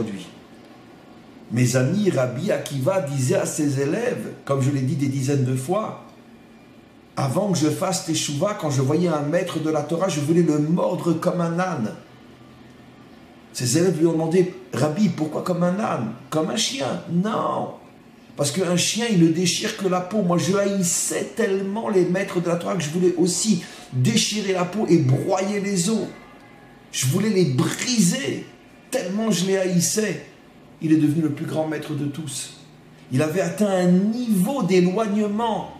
aujourd'hui. Mes amis, Rabbi Akiva disait à ses élèves, comme je l'ai dit des dizaines de fois, avant que je fasse teshuva, quand je voyais un maître de la Torah, je voulais le mordre comme un âne. Ses élèves lui ont demandé, Rabbi, pourquoi comme un âne? Comme un chien? Non, parce qu'un chien, il ne déchire que la peau. Moi, je haïssais tellement les maîtres de la Torah que je voulais aussi déchirer la peau et broyer les os. Je voulais les briser, tellement je les haïssais. Il est devenu le plus grand maître de tous. Il avait atteint un niveau d'éloignement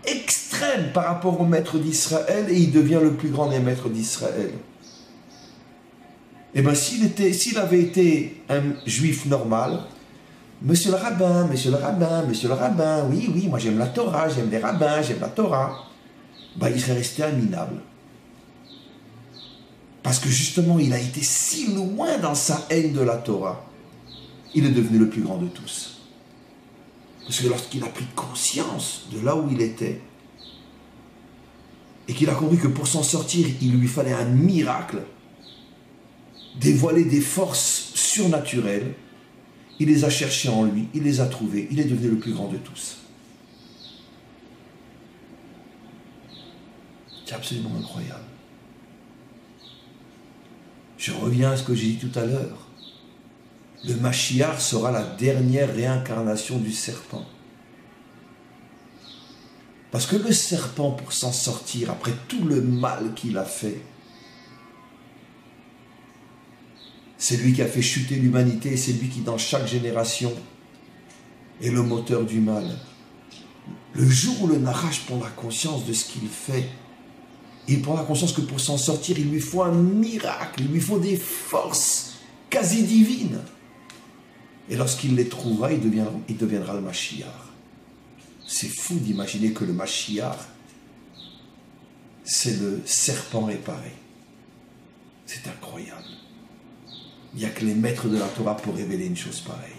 extrême par rapport au maître d'Israël et il devient le plus grand des maîtres d'Israël. Eh bien, s'il avait été un juif normal, monsieur le rabbin, monsieur le rabbin, monsieur le rabbin, oui, oui, moi j'aime la Torah, j'aime les rabbins, j'aime la Torah, ben, il serait resté un minable. Parce que justement, il a été si loin dans sa haine de la Torah, il est devenu le plus grand de tous. Parce que lorsqu'il a pris conscience de là où il était, et qu'il a compris que pour s'en sortir, il lui fallait un miracle, dévoiler des forces surnaturelles, il les a cherchées en lui, il les a trouvées, il est devenu le plus grand de tous. C'est absolument incroyable. Je reviens à ce que j'ai dit tout à l'heure. Le Mashiach sera la dernière réincarnation du serpent. Parce que le serpent, pour s'en sortir, après tout le mal qu'il a fait, c'est lui qui a fait chuter l'humanité, c'est lui qui, dans chaque génération, est le moteur du mal. Le jour où le Nachash prend la conscience de ce qu'il fait, il prend la conscience que pour s'en sortir, il lui faut un miracle, il lui faut des forces quasi divines. Et lorsqu'il les trouvera, il deviendra le Mashiach. C'est fou d'imaginer que le Mashiach, c'est le serpent réparé. C'est incroyable. Il n'y a que les maîtres de la Torah pour révéler une chose pareille.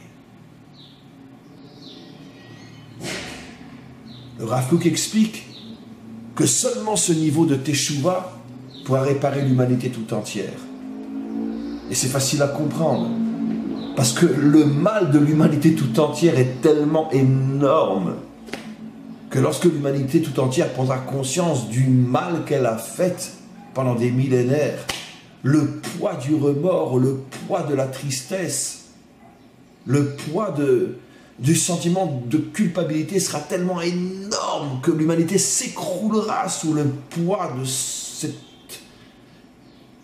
Le Rav Kook explique que seulement ce niveau de Teshuvah pourra réparer l'humanité tout entière. Et c'est facile à comprendre. Parce que le mal de l'humanité tout entière est tellement énorme que lorsque l'humanité tout entière prendra conscience du mal qu'elle a fait pendant des millénaires, le poids du remords, le poids de la tristesse, le poids du sentiment de culpabilité sera tellement énorme que l'humanité s'écroulera sous le poids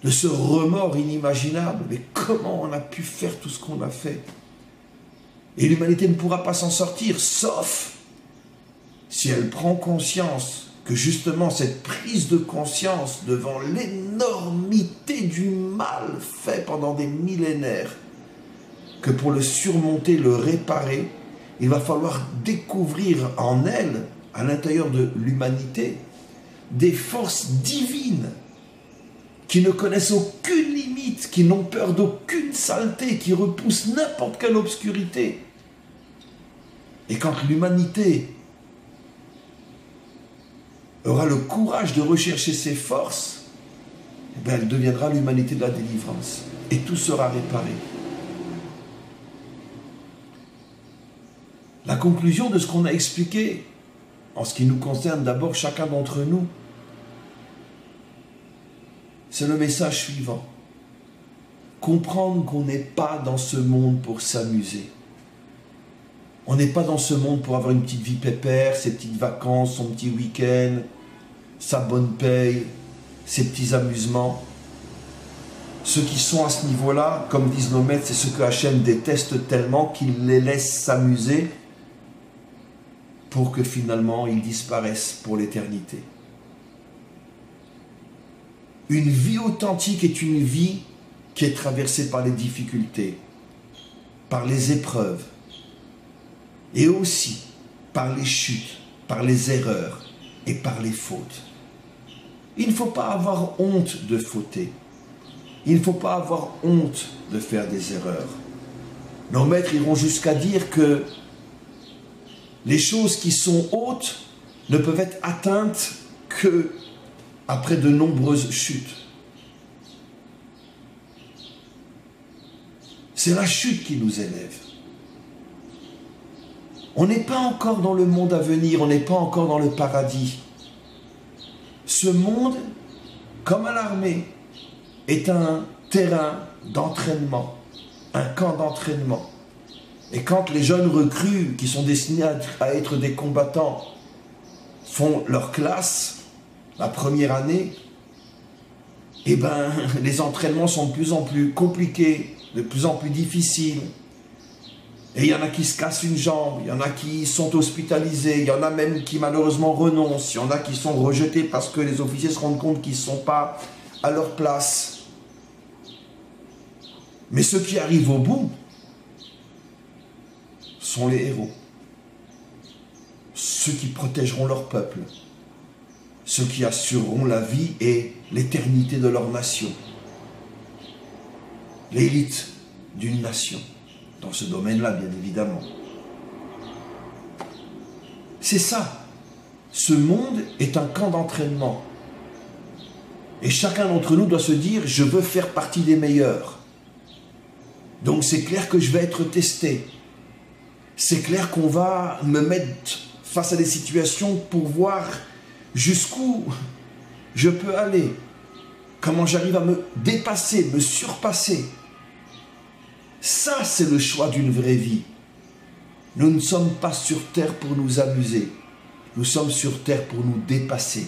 de ce remords inimaginable. Mais comment on a pu faire tout ce qu'on a fait? Et l'humanité ne pourra pas s'en sortir, sauf si elle prend conscience que justement cette prise de conscience devant l'énormité du mal fait pendant des millénaires, que pour le surmonter, le réparer, il va falloir découvrir en elle, à l'intérieur de l'humanité, des forces divines qui ne connaissent aucune limite, qui n'ont peur d'aucune saleté, qui repoussent n'importe quelle obscurité. Et quand l'humanité aura le courage de rechercher ses forces, eh bien elle deviendra l'humanité de la délivrance. Et tout sera réparé. La conclusion de ce qu'on a expliqué, en ce qui nous concerne d'abord chacun d'entre nous, c'est le message suivant. Comprendre qu'on n'est pas dans ce monde pour s'amuser. On n'est pas dans ce monde pour avoir une petite vie pépère, ses petites vacances, son petit week-end, sa bonne paye, ses petits amusements. Ceux qui sont à ce niveau-là, comme disent nos maîtres, c'est ceux que Hachem déteste tellement qu'il les laisse s'amuser pour que finalement ils disparaissent pour l'éternité. Une vie authentique est une vie qui est traversée par les difficultés, par les épreuves, et aussi par les chutes, par les erreurs et par les fautes. Il ne faut pas avoir honte de fauter. Il ne faut pas avoir honte de faire des erreurs. Nos maîtres iront jusqu'à dire que les choses qui sont hautes ne peuvent être atteintes que après de nombreuses chutes. C'est la chute qui nous élève. On n'est pas encore dans le monde à venir, on n'est pas encore dans le paradis. Ce monde, comme à l'armée, est un terrain d'entraînement, un camp d'entraînement. Et quand les jeunes recrues qui sont destinés à être des combattants font leur classe, la première année, eh ben, les entraînements sont de plus en plus compliqués, de plus en plus difficiles. Et il y en a qui se cassent une jambe, il y en a qui sont hospitalisés, il y en a même qui malheureusement renoncent, il y en a qui sont rejetés parce que les officiers se rendent compte qu'ils ne sont pas à leur place. Mais ceux qui arrivent au bout sont les héros. Ceux qui protégeront leur peuple. Ceux qui assureront la vie et l'éternité de leur nation. L'élite d'une nation. Dans ce domaine-là, bien évidemment. C'est ça. Ce monde est un camp d'entraînement. Et chacun d'entre nous doit se dire, je veux faire partie des meilleurs. Donc c'est clair que je vais être testé. C'est clair qu'on va me mettre face à des situations pour voir jusqu'où je peux aller. Comment j'arrive à me dépasser, me surpasser. Ça, c'est le choix d'une vraie vie. Nous ne sommes pas sur terre pour nous amuser. Nous sommes sur terre pour nous dépasser.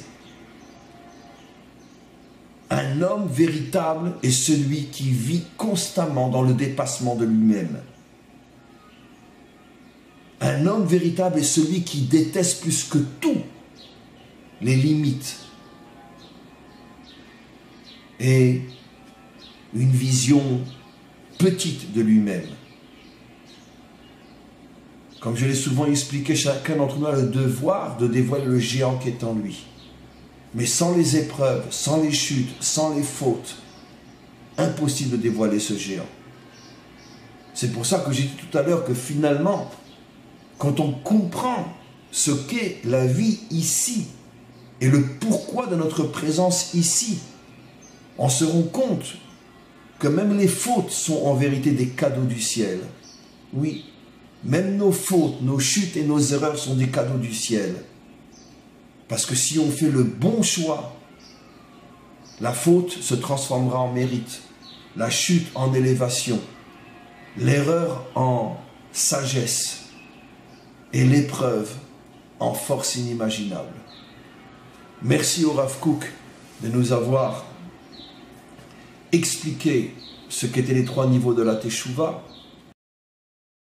Un homme véritable est celui qui vit constamment dans le dépassement de lui-même. Un homme véritable est celui qui déteste plus que tout les limites et une vision petite de lui-même. Comme je l'ai souvent expliqué, chacun d'entre nous a le devoir de dévoiler le géant qui est en lui. Mais sans les épreuves, sans les chutes, sans les fautes, impossible de dévoiler ce géant. C'est pour ça que j'ai dit tout à l'heure que finalement, quand on comprend ce qu'est la vie ici et le pourquoi de notre présence ici, on se rend compte que même les fautes sont en vérité des cadeaux du ciel. Oui, même nos fautes, nos chutes et nos erreurs sont des cadeaux du ciel. Parce que si on fait le bon choix, la faute se transformera en mérite, la chute en élévation, l'erreur en sagesse et l'épreuve en force inimaginable. Merci au Rav Kook de nous avoir expliqué ce qu'étaient les 3 niveaux de la Teshuvah.